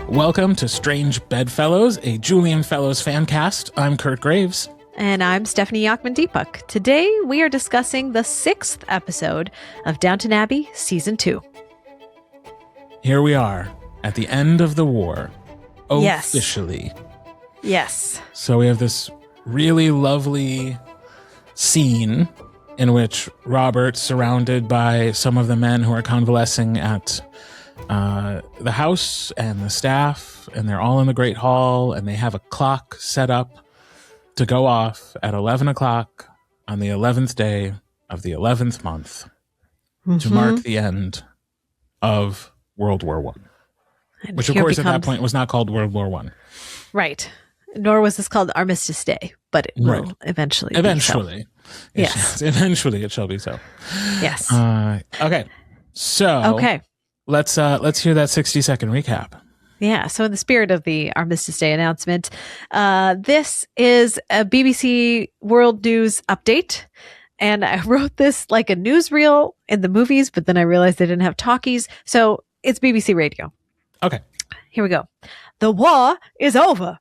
Welcome to Strange Bedfellows, a Julian Fellowes fan cast. I'm Kirt Graves. And I'm Stefanie Jochman-Deepak. Today we are discussing the 6th episode of Downton Abbey Season 2. Here we are at the end of the war. Yes. Officially. Yes. So we have this really lovely scene in which Robert, surrounded by some of the men who are convalescing at the house and the staff, and they're all in the Great Hall, and they have a clock set up to go off at 11 o'clock on the 11th day of the 11th month to mark the end of World War I. Which, of course, at that point was not called World War I. Right. Nor was this called Armistice Day, but it will eventually be so. Yes. Eventually it shall be so. Yes. Okay. So let's hear that 60-second recap. Yeah. So in the spirit of the Armistice Day announcement, this is a BBC World News update. And I wrote this like a newsreel in the movies, but then I realized they didn't have talkies. So it's BBC Radio. Okay. Here we go. The war is over.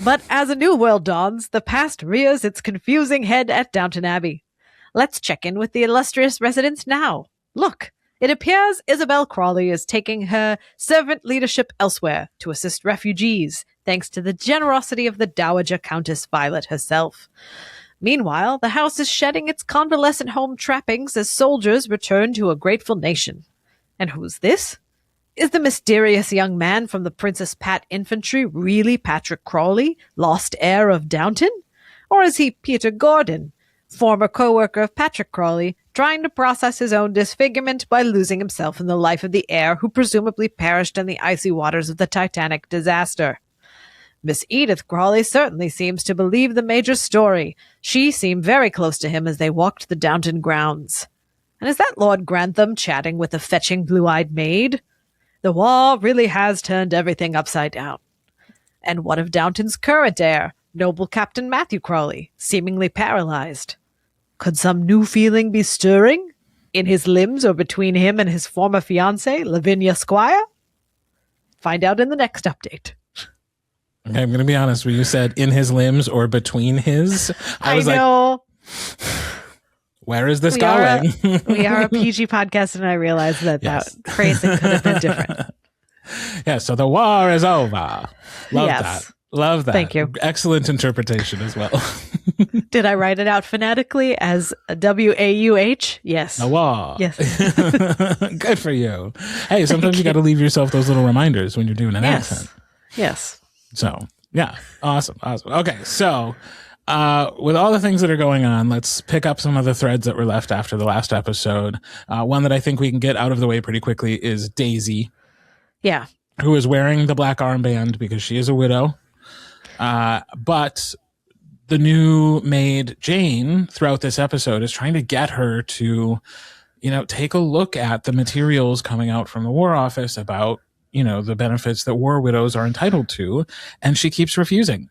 But as a new world dawns, the past rears its confusing head at Downton Abbey. Let's check in with the illustrious residents now. Look, it appears Isabel Crawley is taking her servant leadership elsewhere to assist refugees, thanks to the generosity of the Dowager Countess Violet herself. Meanwhile, the house is shedding its convalescent home trappings as soldiers return to a grateful nation. And who's this? Is the mysterious young man from the Princess Pat Infantry really Patrick Crawley, lost heir of Downton? Or is he Peter Gordon, former co-worker of Patrick Crawley, trying to process his own disfigurement by losing himself in the life of the heir who presumably perished in the icy waters of the Titanic disaster? Miss Edith Crawley certainly seems to believe the Major's story. She seemed very close to him as they walked the Downton grounds. And is that Lord Grantham chatting with a fetching blue-eyed maid? The war really has turned everything upside down. And what of Downton's current heir, noble Captain Matthew Crawley, seemingly paralyzed? Could some new feeling be stirring? In his limbs or between him and his former fiancée, Lavinia Squire? Find out in the next update. Okay, I'm going to be honest. When you said in his limbs or between his, I was know. Where is this going? We are a PG podcast, and I realized that that phrasing could have been different. Yeah, so the war is over. Love that. Love that. Thank you. Excellent interpretation as well. Did I write it out phonetically as W-A-U-H? Yes. The war. Yes. Good for you. Hey, sometimes you got to leave yourself those little reminders when you're doing an accent. Yes. So, yeah. Awesome. Okay, so with all the things that are going on, let's pick up some of the threads that were left after the last episode. One that I think we can get out of the way pretty quickly is Daisy. Yeah. Who is wearing the black armband because she is a widow. But the new maid, Jane, throughout this episode is trying to get her to, take a look at the materials coming out from the War Office about, the benefits that war widows are entitled to. And she keeps refusing.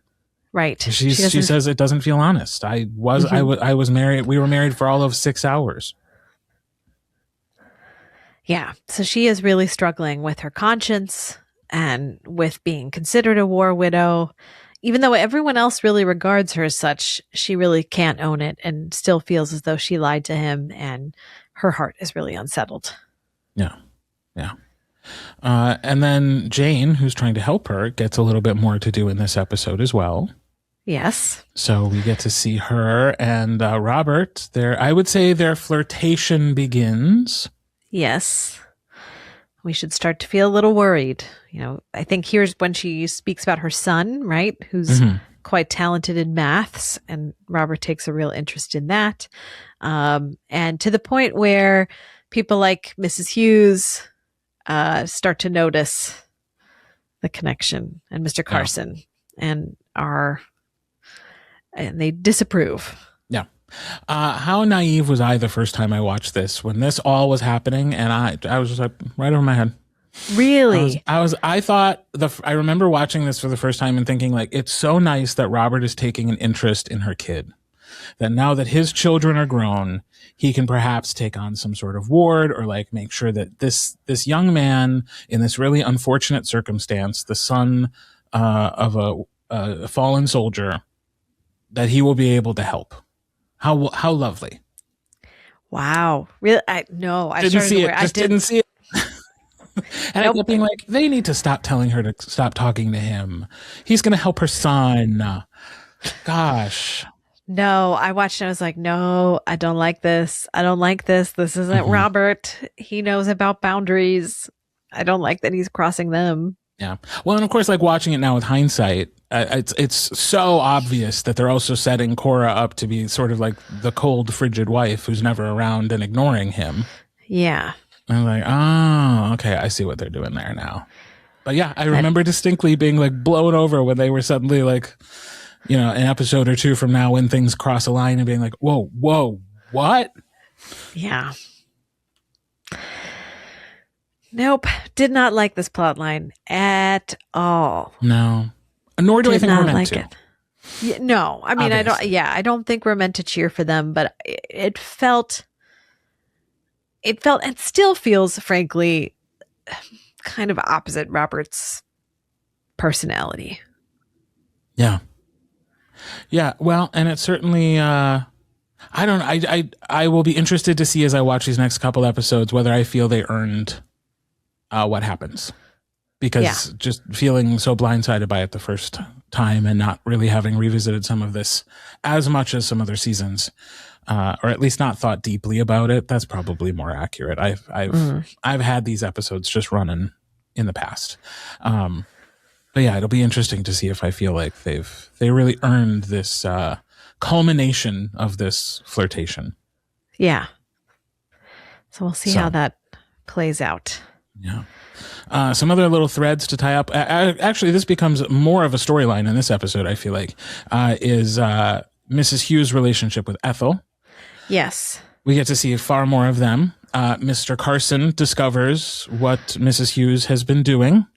Right. She says it doesn't feel honest. I was married. We were married for all of 6 hours. Yeah. So she is really struggling with her conscience and with being considered a war widow. Even though everyone else really regards her as such, she really can't own it and still feels as though she lied to him, and her heart is really unsettled. Yeah. Yeah. And then Jane, who's trying to help her, gets a little bit more to do in this episode as well. Yes. So we get to see her and Robert. I would say their flirtation begins. Yes. We should start to feel a little worried. I think here's when she speaks about her son, right? Who's quite talented in maths, and Robert takes a real interest in that. And to the point where people like Mrs. Hughes start to notice the connection, and Mr. Carson, and they disapprove. Yeah. How naive was I the first time I watched this, when this all was happening, and I was just like right over my head. Really? I remember watching this for the first time and thinking, like, it's so nice that Robert is taking an interest in her kid. that now that his children are grown, he can perhaps take on some sort of ward or like make sure that this young man in this really unfortunate circumstance, the son of a fallen soldier, that he will be able to help. How lovely. Wow. Really? I didn't see it. Didn't see it. And I kept being like, they need to stop telling her to stop talking to him. He's going to help her son. Gosh. No, I watched and I was like, no, I don't like this. I don't like this. This isn't Robert. He knows about boundaries. I don't like that he's crossing them. Yeah. Well, and of course, like watching it now with hindsight, it's so obvious that they're also setting Cora up to be sort of like the cold, frigid wife who's never around and ignoring him. Yeah. And I'm like, oh, okay, I see what they're doing there now. But yeah, I remember distinctly being like blown over when they were suddenly like, an episode or two from now when things cross a line and being like, whoa, what? Yeah. Nope. Did not like this plot line at all. No. Nor do I think we're meant to. Yeah, no. I mean, obviously. I don't think we're meant to cheer for them, but it felt and still feels, frankly, kind of opposite Robert's personality. Yeah. Yeah. Well, and it certainly, I will be interested to see as I watch these next couple episodes, whether I feel they earned what happens, because just feeling so blindsided by it the first time and not really having revisited some of this as much as some other seasons, or at least not thought deeply about it. That's probably more accurate. I've had these episodes just running in the past. But yeah, it'll be interesting to see if I feel like they really earned this culmination of this flirtation. Yeah. So we'll see how that plays out. Yeah. Some other little threads to tie up. Actually, this becomes more of a storyline in this episode, I feel like, is Mrs. Hughes' relationship with Ethel. Yes. We get to see far more of them. Mr. Carson discovers what Mrs. Hughes has been doing.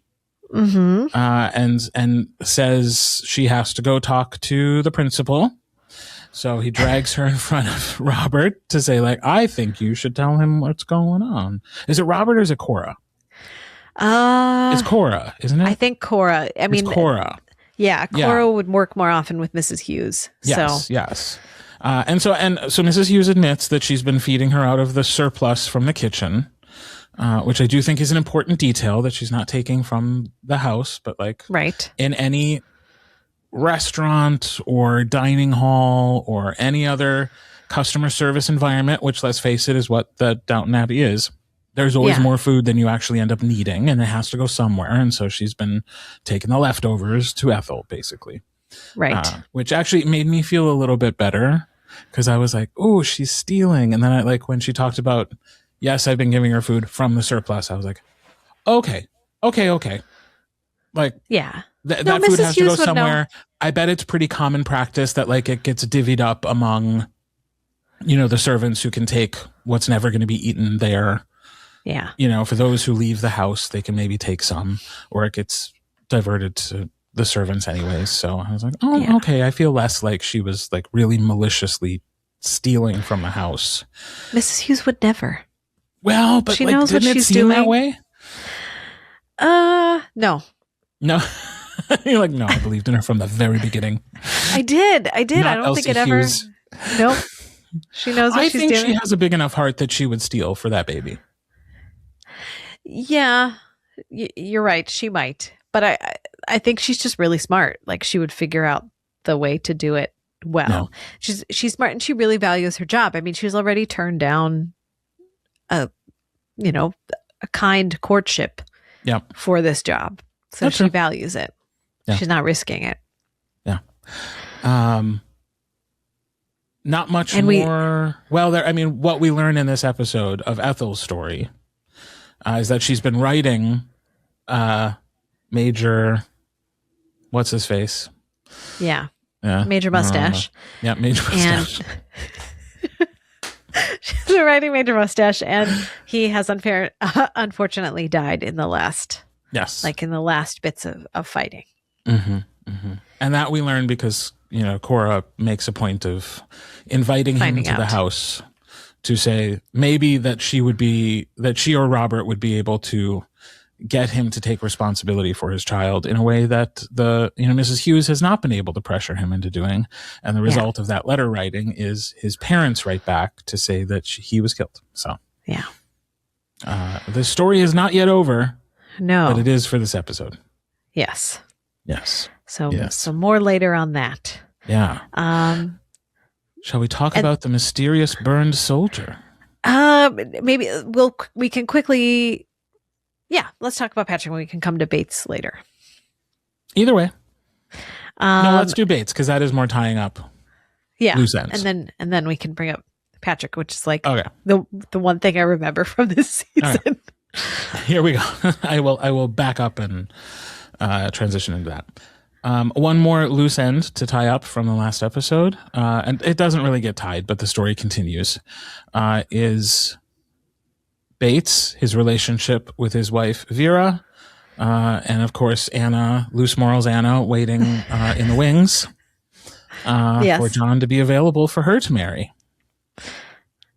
And says she has to go talk to the principal. So he drags her in front of Robert to say, like, I think you should tell him what's going on. Is it Robert or is it Cora? It's Cora, isn't it? I think Cora. It's Cora. Yeah, Cora would work more often with Mrs. Hughes. Yes. And so Mrs. Hughes admits that she's been feeding her out of the surplus from the kitchen. Which I do think is an important detail, that she's not taking from the house, but like in any restaurant or dining hall or any other customer service environment, which, let's face it, is what the Downton Abbey is. There's always more food than you actually end up needing, and it has to go somewhere. And so she's been taking the leftovers to Ethel, basically. Right. Which actually made me feel a little bit better, because I was like, oh, she's stealing. And then when she talked about, yes, I've been giving her food from the surplus, I was like, okay. Like, yeah. That food has to go somewhere. I bet it's pretty common practice that like it gets divvied up among, the servants who can take what's never going to be eaten there. Yeah. For those who leave the house, they can maybe take some, or it gets diverted to the servants anyways. So I was like, okay. I feel less like she was like really maliciously stealing from the house. Mrs. Hughes would never. Well, but she knows what she's doing that way. No. You're like, no, I believed in her from the very beginning. I did. I don't think it ever. Nope. She knows what she's doing. I think she has a big enough heart that she would steal for that baby. Yeah, you're right. She might, but I think she's just really smart. Like, she would figure out the way to do it well. No. She's smart, and she really values her job. I mean, she's already turned down a kind courtship for this job. So she values it. Yeah. She's not risking it. Yeah. Not much more. What we learn in this episode of Ethel's story is that she's been writing Major, what's his face? Yeah. Major Mustache. Major Mustache. She's been writing Major Mustache, and he has unfortunately died in the last. Yes. Like in the last bits of fighting. Mm-hmm, mm-hmm. And that we learned because Cora makes a point of inviting him Finding to the out. house to say maybe that she or Robert would be able to get him to take responsibility for his child in a way that Mrs. Hughes has not been able to pressure him into doing. And the result of that letter writing is his parents write back to say that he was killed. So Yeah. The story is not yet over. No. But it is for this episode. Yes. Yes. So Yes. some more later on that. Yeah. Shall we talk about the mysterious burned soldier? Maybe we can quickly. Yeah, let's talk about Patrick when we can come to Bates later. Either way. No, let's do Bates because that is more tying up. Yeah, loose ends. and then we can bring up Patrick, which is like Okay. the one thing I remember from this season. Right. Here we go. I will back up and transition into that. One more loose end to tie up from the last episode, and it doesn't really get tied, but the story continues, is Bates, his relationship with his wife, Vera, and of course, Anna, Loose Morals Anna, waiting in the wings for John to be available for her to marry.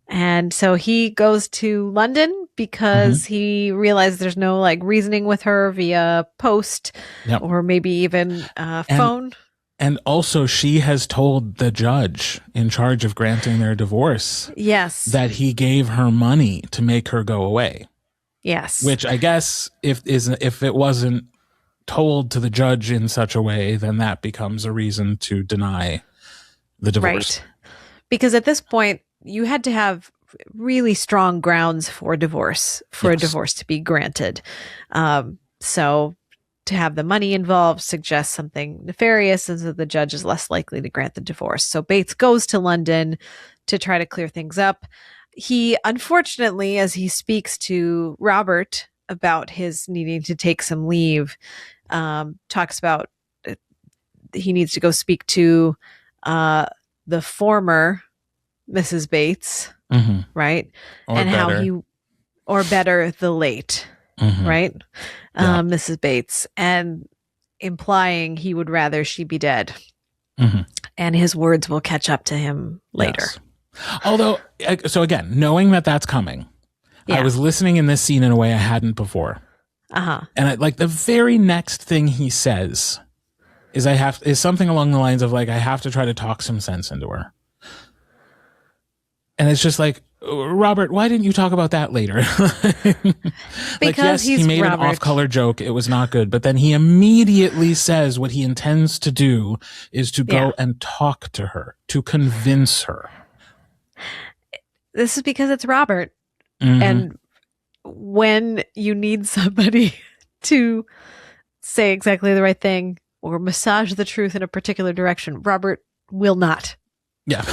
And so he goes to London because he realized there's no reasoning with her via post or maybe even phone. And also she has told the judge in charge of granting their divorce that he gave her money to make her go away. Yes. Which I guess if it wasn't told to the judge in such a way, then that becomes a reason to deny the divorce. Right. Because at this point, you had to have really strong grounds for divorce, a divorce to be granted. So to have the money involved suggests something nefarious, and so the judge is less likely to grant the divorce. So Bates goes to London to try to clear things up. He, unfortunately, as he speaks to Robert about his needing to take some leave, talks about he needs to go speak to the former Mrs. Bates, right? And better. Or better, the late, right? Mrs. Bates, and implying he would rather she be dead. And his words will catch up to him later. Yes. Although, so again, knowing that that's coming, I was listening in this scene in a way I hadn't before. And the very next thing he says is something along the lines of I have to try to talk some sense into her. And it's just Robert, why didn't you talk about that later? Because he made Robert. An off-color joke. It was not good. But then he immediately says what he intends to do is to go and talk to her, to convince her. This is because it's Robert. And when you need somebody to say exactly the right thing or massage the truth in a particular direction, Robert will not. Yeah.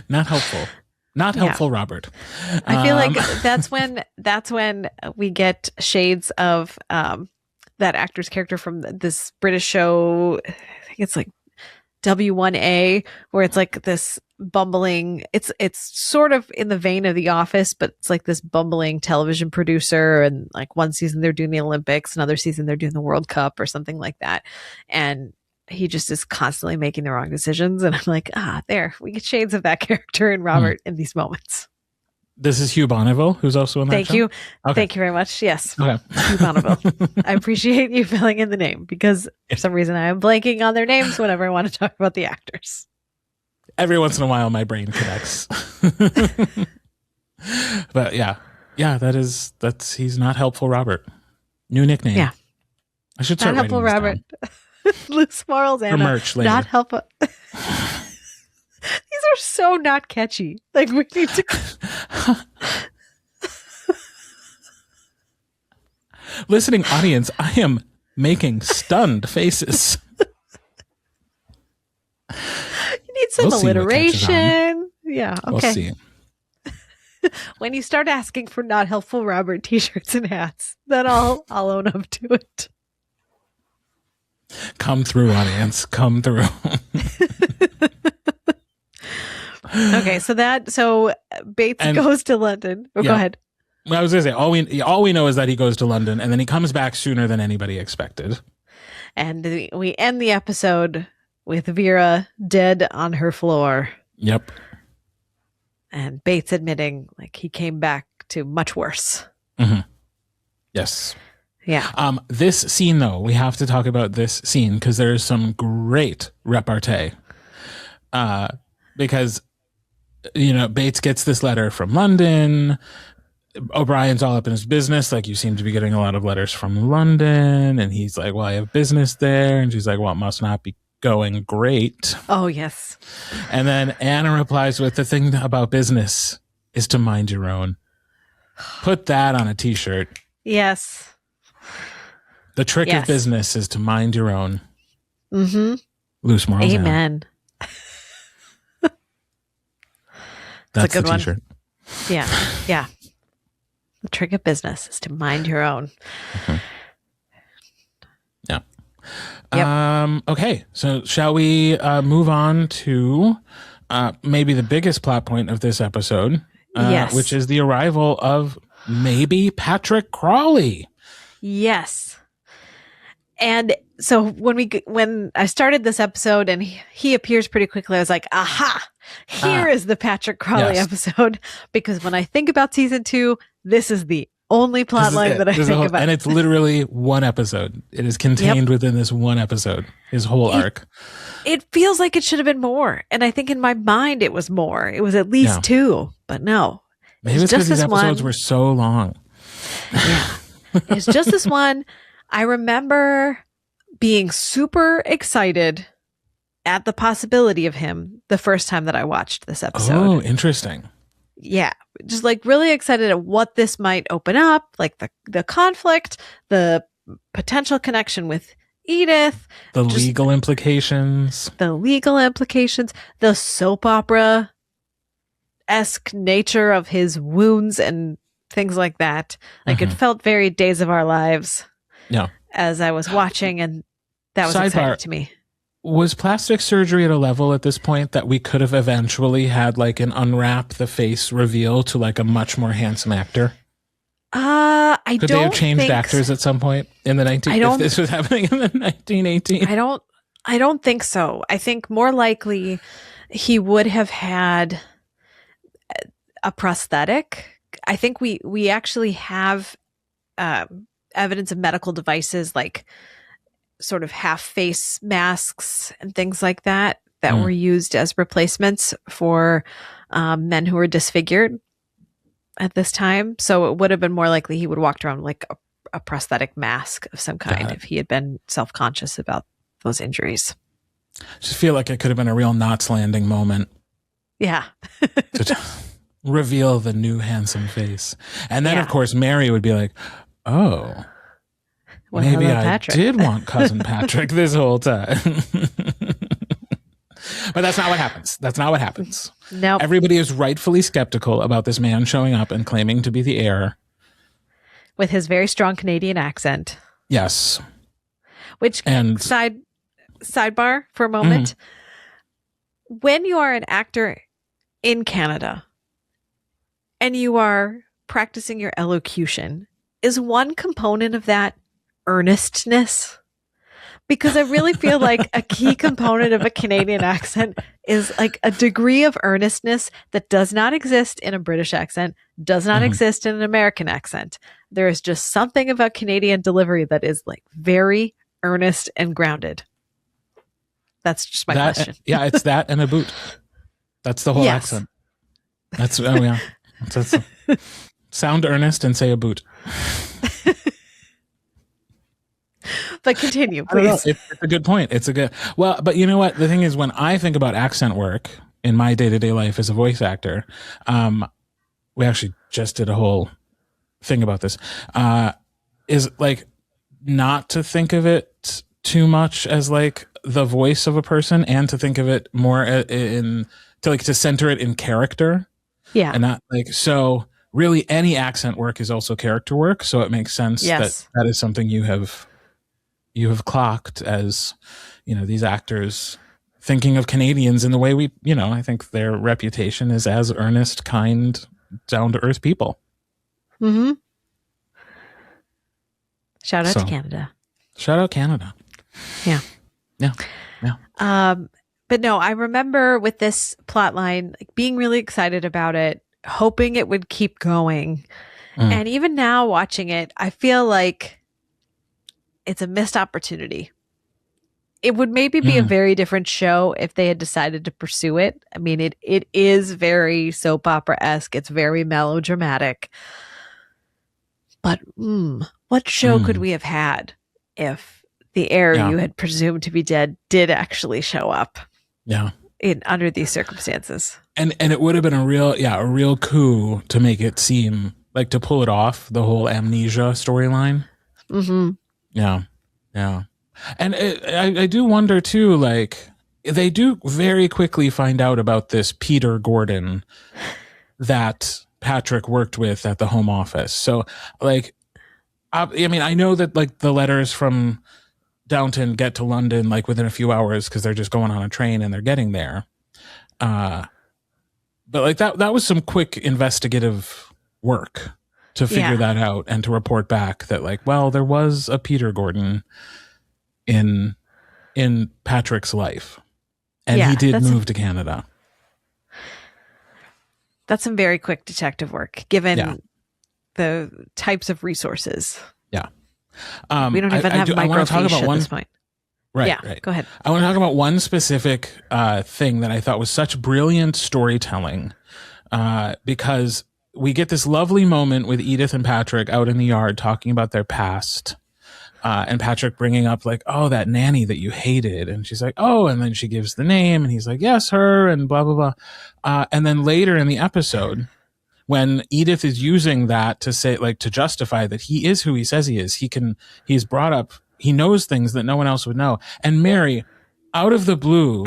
Not helpful. Not helpful, Robert. I feel like that's when we get shades of that actor's character from this British show. I think it's W1A, where it's this bumbling. It's sort of in the vein of The Office, but it's this bumbling television producer. And one season they're doing the Olympics, another season they're doing the World Cup or something like that. And he just is constantly making the wrong decisions. And I'm there, we get shades of that character in Robert in these moments. This is Hugh Bonneville, who's also in that Thank show? you. Okay. Thank you very much. Yes. Okay. Hugh Bonneville. I appreciate you filling in the name because for some reason I am blanking on their names whenever I want to talk about the actors. Every once in a while, my brain connects. But that's he's not helpful, Robert. New nickname. Yeah. I should start not helpful, Robert. Loose Morals Anna. For merch later. Not helpful. These are so not catchy. We need to. Listening audience, I am making stunned faces. You need some alliteration. Yeah. Okay. We'll see. When you start asking for not helpful Robert t-shirts and hats, then I'll own up to it. Come through, audience. Come through. Okay, so Bates goes to London. Go ahead. Well, I was going to say all we know is that he goes to London, and then he comes back sooner than anybody expected. And we end the episode with Vera dead on her floor. Yep. And Bates admitting like he came back to much worse. Mm-hmm. Yes. Yeah. This scene, though, we have to talk about this scene because there is some great repartee. Because, Bates gets this letter from London. O'Brien's all up in his business. Like, you seem to be getting a lot of letters from London. And he's like, well, I have business there. And she's like, well, it must not be going great. Oh, yes. And then Anna replies with, the thing about business is to mind your own. Put that on a t-shirt. Yes. The trick of business is to mind your own. Mm-hmm. Loose morals. Amen. That's a good the t-shirt. One. Yeah. The trick of business is to mind your own. Mm-hmm. Yeah. Yep. Okay. So shall we move on to maybe the biggest plot point of this episode, which is the arrival of maybe Patrick Crawley. Yes. And so when I started this episode and he appears pretty quickly, I was like, aha, here is the Patrick Crawley episode. Because when I think about season 2, this is the only plot line that I think about. And it's literally one episode. It is contained within this one episode, his whole arc. It feels like it should have been more. And I think in my mind it was more. It was at least 2, but no. Maybe it's because these episodes were so long. Yeah. It's just this one. I remember being super excited at the possibility of him the first time that I watched this episode. Oh, interesting. Yeah. Just like really excited at what this might open up, like the conflict, the potential connection with Edith. The legal implications. The soap opera-esque nature of his wounds and things like that. Like it felt very Days of Our Lives. Yeah. As I was watching, and that was exciting to me. Was plastic surgery at a level at this point that we could have eventually had like an unwrap the face reveal to like a much more handsome actor? Could they have changed actors at some point in the if this was happening in the 1918? I don't think so. I think more likely he would have had a prosthetic. I think we actually have evidence of medical devices like sort of half face masks and things like that were used as replacements for men who were disfigured at this time. So it would have been more likely he would walk around like a prosthetic mask of some kind if he had been self-conscious about those injuries. I just feel like it could have been a real Knots Landing moment. Yeah. To reveal the new handsome face. And then, of course, Mary would be like, oh, well, maybe I did want Cousin Patrick this whole time. But that's not what happens. No. Everybody is rightfully skeptical about this man showing up and claiming to be the heir. With his very strong Canadian accent. Yes. Sidebar for a moment. When you are an actor in Canada and you are practicing your elocution, is one component of that earnestness? Because I really feel like a key component of a Canadian accent is like a degree of earnestness that does not exist in a British accent, does not exist in an American accent. There is just something about Canadian delivery that is like very earnest and grounded. That's just my question. Yeah, it's that and a boot. That's the whole accent. That's sound earnest and say a boot. But continue, please. It's a good point. But you know what? The thing is, when I think about accent work in my day-to-day life as a voice actor, we actually just did a whole thing about this, is like not to think of it too much as like the voice of a person and to think of it more to center it in character. Yeah. And not like, so really any accent work is also character work. So it makes sense that is something you have clocked as, these actors thinking of Canadians in the way I think their reputation is as earnest, kind, down to earth people. Mm-hmm. Shout out to Canada. Shout out Canada. Yeah. Yeah. But no, I remember with this plot line, like, being really excited about it, hoping it would keep going. And even now watching it, I feel like it's a missed opportunity. It would maybe be a very different show if they had decided to pursue it. I mean, it is very soap opera-esque. It's very melodramatic. But what show could we have had if the heir you had presumed to be dead did actually show up? Yeah. Under these circumstances. And it would have been a real coup to make it seem like, to pull it off, the whole amnesia storyline. Mm-hmm. Yeah. Yeah. And I do wonder too, like, they do very quickly find out about this Peter Gordon that Patrick worked with at the Home Office. So, like, I mean, I know that, like, the letters from Downton get to London, like, within a few hours because they're just going on a train and they're getting there. But, like, that was some quick investigative work to figure that out and to report back that, like, well, there was a Peter Gordon in Patrick's life, and he did move to Canada. That's some very quick detective work, given the types of resources. Yeah. We don't even have microfiche at this point. Right. Go ahead. I want to talk about one specific thing that I thought was such brilliant storytelling, because we get this lovely moment with Edith and Patrick out in the yard talking about their past. And Patrick bringing up, like, oh, that nanny that you hated. And she's like, oh, and then she gives the name and he's like, yes, her, and blah, blah, blah. And then later in the episode, when Edith is using that to say, like, to justify that he is who he says he is, he's brought up, he knows things that no one else would know. And Mary, out of the blue,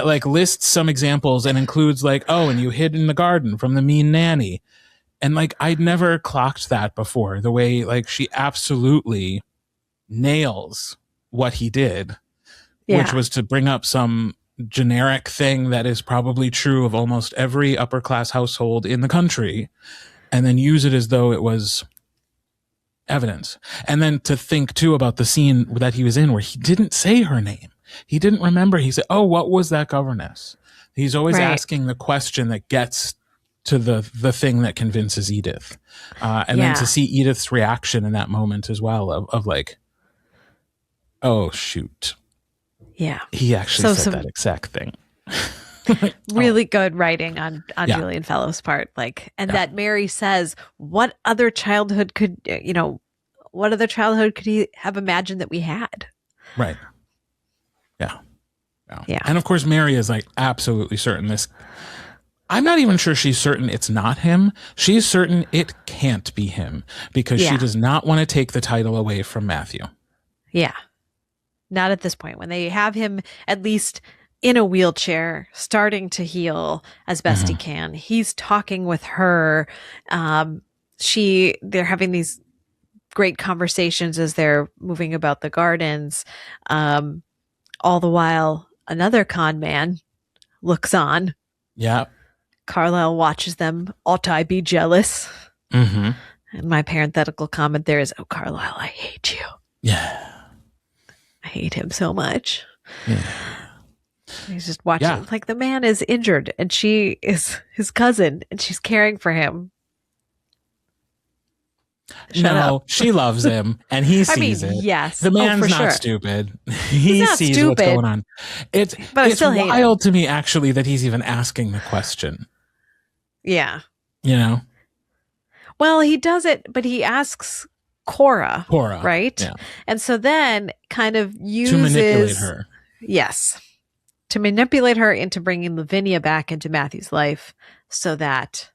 like, lists some examples and includes, like, oh, and you hid in the garden from the mean nanny. And, like, I'd never clocked that before, the way, like, she absolutely nails what he did, which was to bring up some generic thing that is probably true of almost every upper class household in the country, and then use it as though it was evidence. And then to think too about the scene that he was in where he didn't say her name. He didn't remember. He said, oh, what was that governess? He's always asking the question that gets to the thing that convinces Edith. And then to see Edith's reaction in that moment as well of like, oh, shoot. Yeah. He actually said that exact thing. Really good writing on Julian Fellowes' part. Like, and that Mary says, what other childhood could he have imagined that we had? Right. Yeah. And of course, Mary is like absolutely certain this. I'm not even sure she's certain it's not him. She's certain it can't be him because she does not want to take the title away from Matthew. Yeah. Not at this point, when they have him at least in a wheelchair, starting to heal as best he can. He's talking with her. They're having these great conversations as they're moving about the gardens. All the while, another con man looks on. Yeah. Carlisle watches them. Ought I be jealous? Mm-hmm. And my parenthetical comment there is, oh, Carlisle, I hate you. Yeah. I hate him so much. Yeah. He's just watching. Yeah. Like, the man is injured and she is his cousin and she's caring for him. Shut up. She loves him and he sees it. Yes. The man's not stupid. He sees what's going on. It's wild to me, actually, that he's even asking the question. Yeah. You know? Well, he does it, but he asks Cora, right? Yeah. And so then kind of uses... to manipulate her. Yes. To manipulate her into bringing Lavinia back into Matthew's life so that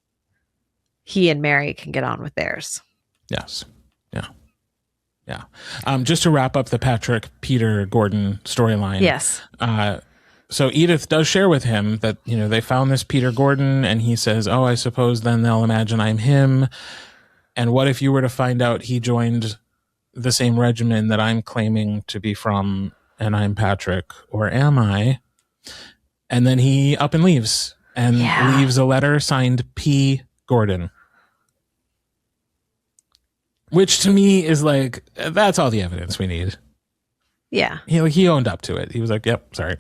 he and Mary can get on with theirs. Yes. Yeah. Just to wrap up the Peter Gordon storyline. Yes. So Edith does share with him that, they found this Peter Gordon and he says, oh, I suppose then they'll imagine I'm him. And what if you were to find out he joined the same regiment that I'm claiming to be from and I'm Patrick, or am I? And then he up and leaves and leaves a letter signed P. Gordon. Which to me is like, that's all the evidence we need. Yeah. He owned up to it. He was like, "Yep, sorry."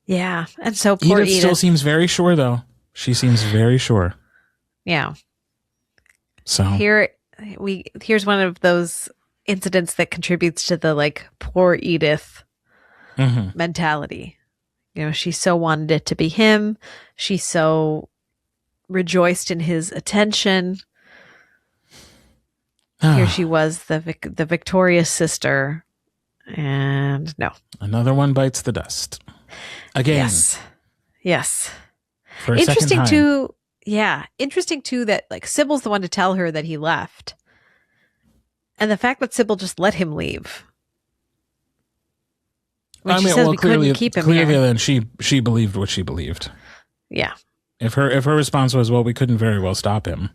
Yeah. And so poor Edith still seems very sure, though. She seems very sure. Yeah. So here's one of those incidents that contributes to the like poor Edith mentality. You know, she so wanted it to be him. She so rejoiced in his attention. Here she was, the victorious sister, and no. Another one bites the dust. Again. Yes. For a interesting second time. too. Yeah, interesting too that like Sybil's the one to tell her that he left, and the fact that Sybil just let him leave. When she says we couldn't keep him clearly, here. then she believed what she believed. Yeah. If her response was, "Well, we couldn't very well stop him,"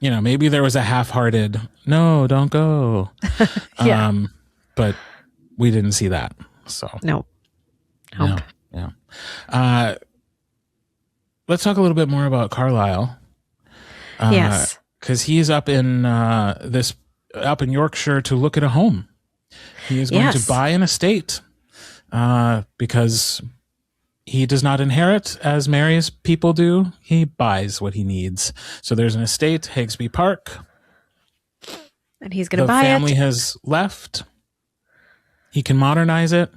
you know, maybe there was a half-hearted, "No, don't go." Yeah. But we didn't see that. So no. Yeah. Let's talk a little bit more about Carlisle. Yes. Because he's up in Yorkshire to look at a home. He is going to buy an estate because he does not inherit as Mary's people do. He buys what he needs. So there's an estate, Higgsby Park. And he's going to buy it. The family has left. He can modernize it.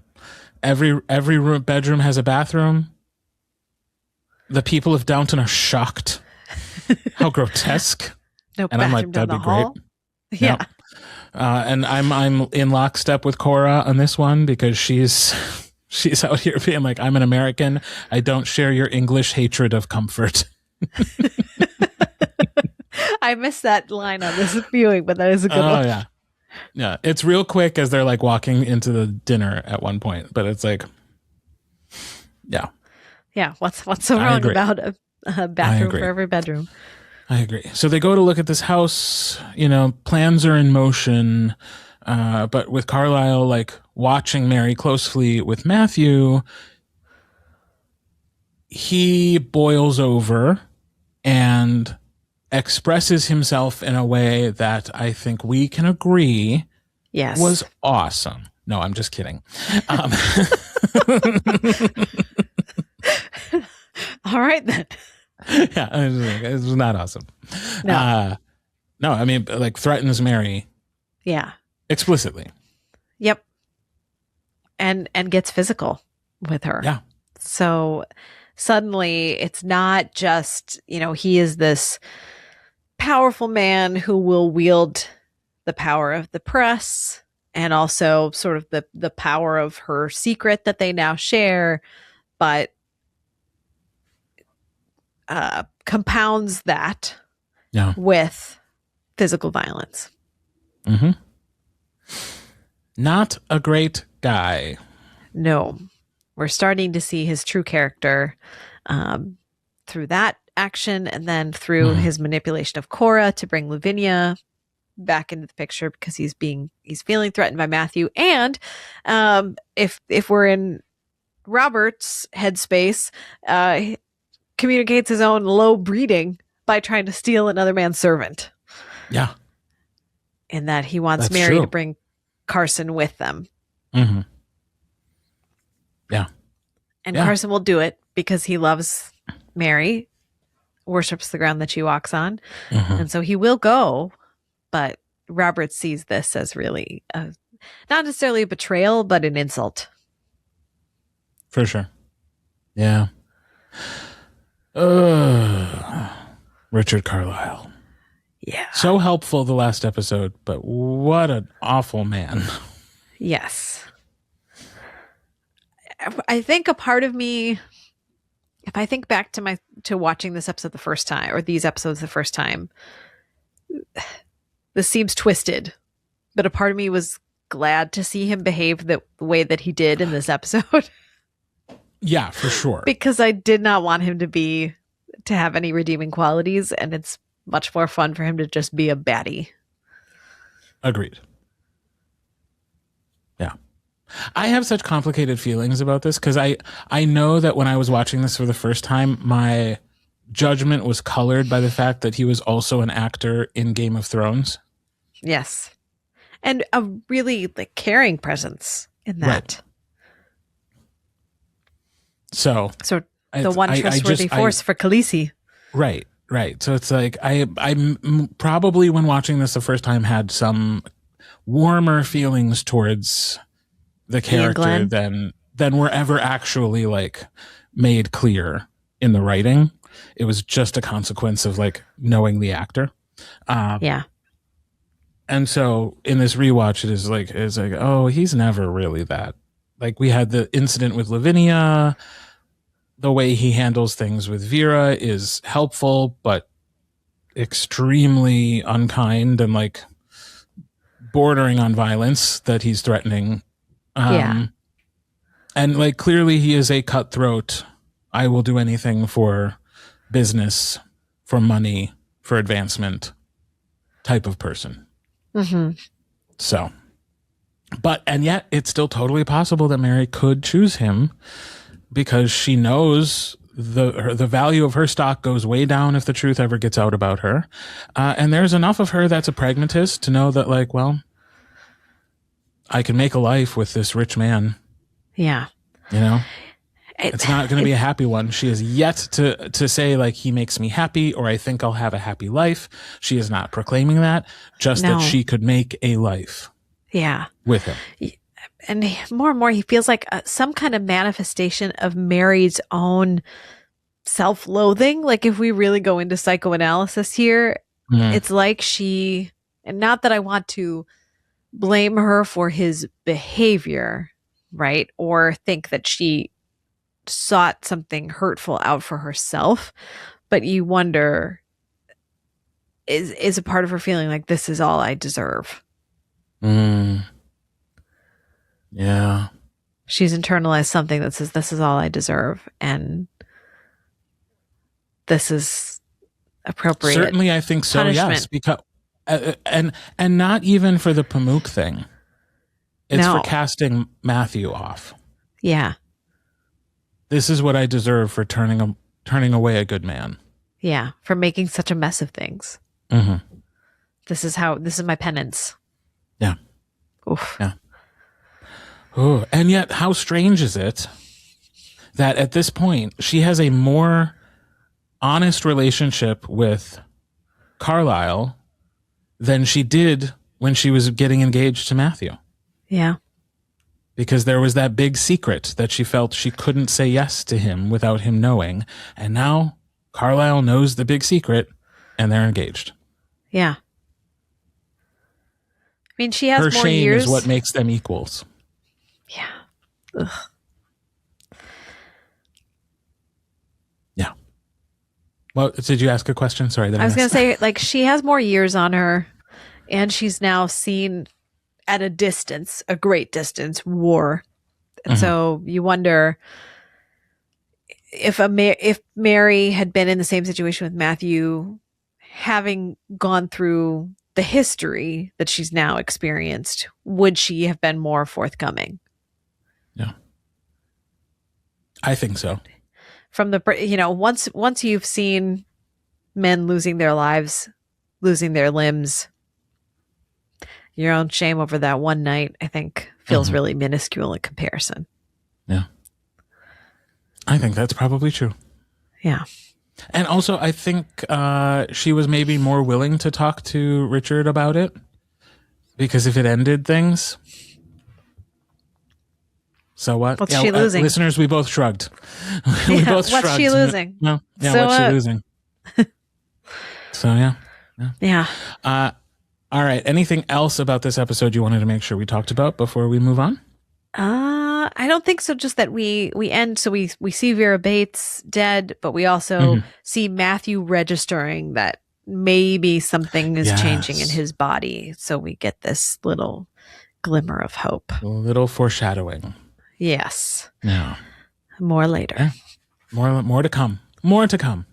Every bedroom has a bathroom. The people of Downton are shocked. How grotesque. No and I'm bathroom like, down that'd the be hall. great. Yeah. Yep. And I'm in lockstep with Cora on this one because she's out here being like, I'm an American. I don't share your English hatred of comfort. I missed that line on this viewing, but that is a good one. Oh, yeah. Yeah. It's real quick as they're like walking into the dinner at one point, but it's like, yeah. Yeah. What's so wrong about a bathroom for every bedroom? I agree. So they go to look at this house, you know, plans are in motion, but with Carlisle, like watching Mary closely with Matthew, he boils over and expresses himself in a way that I think we can agree was awesome. No, I'm just kidding. All right, then. Yeah, it was not awesome. No. No, I mean, like threatens Mary. Yeah. Explicitly. Yep. And gets physical with her. Yeah. So suddenly it's not just, you know, he is this powerful man who will wield the power of the press and also sort of the power of her secret that they now share, but compounds that with physical violence. Mm-hmm. Not a great guy. No. We're starting to see his true character through that action and then through his manipulation of Cora to bring Lavinia back into the picture because he's feeling threatened by Matthew. And if we're in Robert's headspace, communicates his own low breeding by trying to steal another man's servant. Yeah. In that he wants That's Mary true. to bring Carson with them. Mm-hmm. Yeah. And Carson will do it because he loves Mary, worships the ground that she walks on. Mm-hmm. And so he will go, but Robert sees this as really not necessarily a betrayal, but an insult. For sure. Yeah. Richard Carlisle. Yeah. So helpful the last episode, but what an awful man. Yes. I think a part of me, if I think back to watching this episode the first time, or these episodes the first time, this seems twisted, but a part of me was glad to see him behave the way that he did in this episode. Yeah, for sure. Because I did not want him to have any redeeming qualities, and it's much more fun for him to just be a baddie. Agreed. Yeah. I have such complicated feelings about this because I know that when I was watching this for the first time, my judgment was colored by the fact that he was also an actor in Game of Thrones. Yes. And a really like caring presence in that. Right. So the one trustworthy force for Khaleesi. Right. So it's like I probably when watching this the first time had some warmer feelings towards the character than were ever actually like made clear in the writing. It was just a consequence of like knowing the actor. Yeah. And so in this rewatch, it's like, oh, he's never really that. Like we had the incident with Lavinia. The way he handles things with Vera is helpful, but extremely unkind and like bordering on violence that he's threatening. And like clearly he is a cutthroat. I will do anything for business, for money, for advancement type of person. Mm-hmm. So, and yet it's still totally possible that Mary could choose him because she knows the value of her stock goes way down if the truth ever gets out about her. And there's enough of her that's a pragmatist to know that like, well, I can make a life with this rich man. Yeah. You know, it's not going to be a happy one. She has yet to say like, he makes me happy, or I think I'll have a happy life. She is not proclaiming that, just that she could make a life. Yeah. With him. And more and more, he feels like some kind of manifestation of Mary's own self-loathing. Like if we really go into psychoanalysis here, it's like she, and not that I want to blame her for his behavior, right? Or think that she sought something hurtful out for herself. But you wonder, is a part of her feeling like this is all I deserve? Yeah. She's internalized something that says this is all I deserve and this is appropriate. Certainly I think so, punishment. yes. Because and not even for the Pamuk thing. It's for casting Matthew off. Yeah. This is what I deserve for turning away a good man. Yeah, for making such a mess of things. Mm-hmm. This is my penance. Yeah. Oof. Yeah. Oh, and yet how strange is it that at this point she has a more honest relationship with Carlisle than she did when she was getting engaged to Matthew. Yeah. Because there was that big secret that she felt she couldn't say yes to him without him knowing. And now Carlisle knows the big secret and they're engaged. Yeah. I mean, she has her more shame years. Is what makes them equals. Yeah. Ugh. Yeah. Well, did you ask a question? Sorry. I was going to say, like, she has more years on her, and she's now seen at a distance, a great distance, war. And so you wonder if Mary had been in the same situation with Matthew, having gone through the history that she's now experienced, would she have been more forthcoming? Yeah. I think so. From the, once you've seen men losing their lives, losing their limbs, your own shame over that one night, I think, feels really minuscule in comparison. Yeah. I think that's probably true. Yeah. And also, I think she was maybe more willing to talk to Richard about it, because if it ended things... So what? What's she losing? Listeners, we both shrugged. We both shrugged. What's she losing? No. Yeah, so, what's she losing? So, yeah. Yeah. All right. Anything else about this episode you wanted to make sure we talked about before we move on? I don't think so. Just that we end. So we see Vera Bates dead, but we also see Matthew registering that maybe something is changing in his body. So we get this little glimmer of hope. A little foreshadowing. Yes. Yeah. More later. Yeah. More to come. More to come.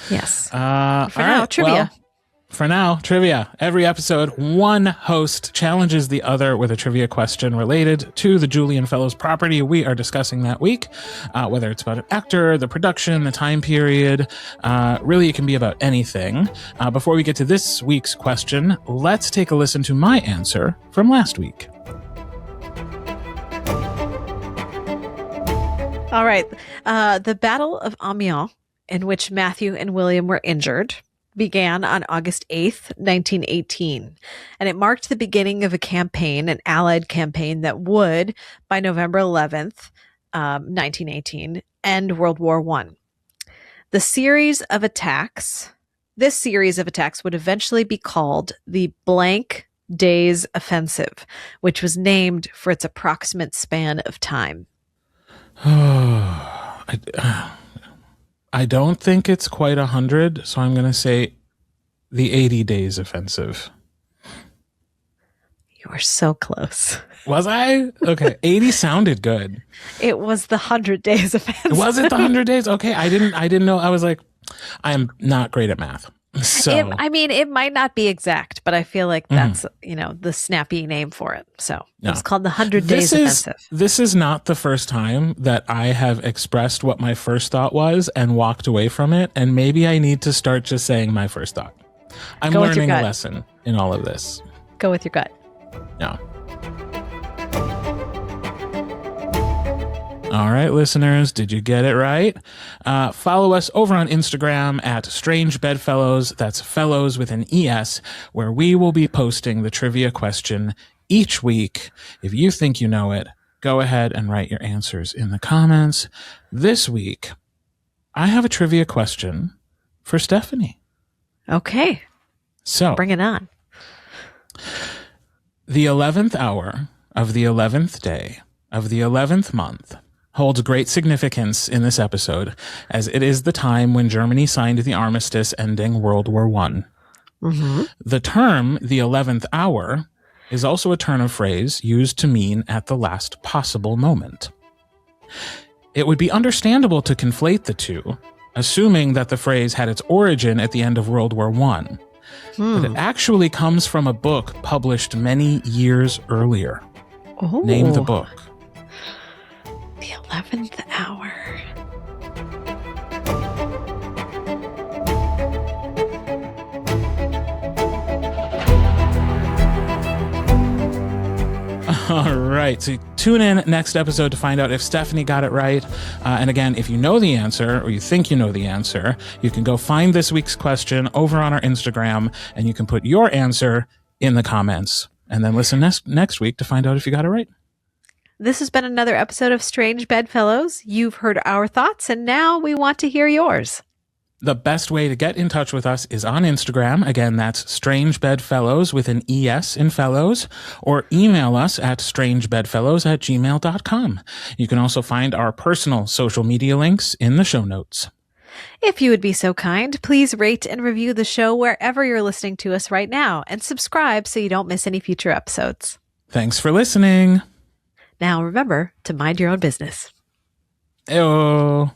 Yes. For now, trivia. For now, trivia. Every episode, one host challenges the other with a trivia question related to the Julian Fellowes property we are discussing that week, whether it's about an actor, the production, the time period. Really, it can be about anything. Before we get to this week's question, let's take a listen to my answer from last week. All right. The Battle of Amiens, in which Matthew and William were injured, began on August 8th, 1918, and it marked the beginning of a campaign, an Allied campaign that would, by November 11th, 1918, end World War I. This series of attacks would eventually be called the Blank Days Offensive, which was named for its approximate span of time. I don't think it's quite 100, so I'm going to say the 80 Days Offensive. You were so close. Was I? Okay, 80 sounded good. It was the 100 Days Offensive. Was it the 100 days? Okay, I didn't know. I was like, I am not great at math. So it might not be exact, but I feel like that's the snappy name for it. So it's called the 100 Days Offensive. This is not the first time that I have expressed what my first thought was and walked away from it. And maybe I need to start just saying my first thought. I'm learning a lesson in all of this. Go with your gut. No. All right, listeners, did you get it right? Follow us over on Instagram at Strange Bedfellows. That's Fellows with an ES, where we will be posting the trivia question each week. If you think you know it, go ahead and write your answers in the comments. This week, I have a trivia question for Stefanie. Okay. So bring it on. The 11th hour of the 11th day of the 11th month holds great significance in this episode, as it is the time when Germany signed the armistice ending World War I. Mm-hmm. The term, the 11th hour, is also a turn of phrase used to mean at the last possible moment. It would be understandable to conflate the two, assuming that the phrase had its origin at the end of World War I. But it actually comes from a book published many years earlier. Oh. Name the book. The 11th hour. All right. So tune in next episode to find out if Stefanie got it right. And again, if you know the answer or you think you know the answer, you can go find this week's question over on our Instagram and you can put your answer in the comments and then listen next week to find out if you got it right. This has been another episode of Strange Bedfellows. You've heard our thoughts, and now we want to hear yours. The best way to get in touch with us is on Instagram. Again, that's Strange Bedfellows with an ES in Fellows, or email us at strangebedfellows@gmail.com. You can also find our personal social media links in the show notes. If you would be so kind, please rate and review the show wherever you're listening to us right now, and subscribe so you don't miss any future episodes. Thanks for listening. Now remember to mind your own business. Ew.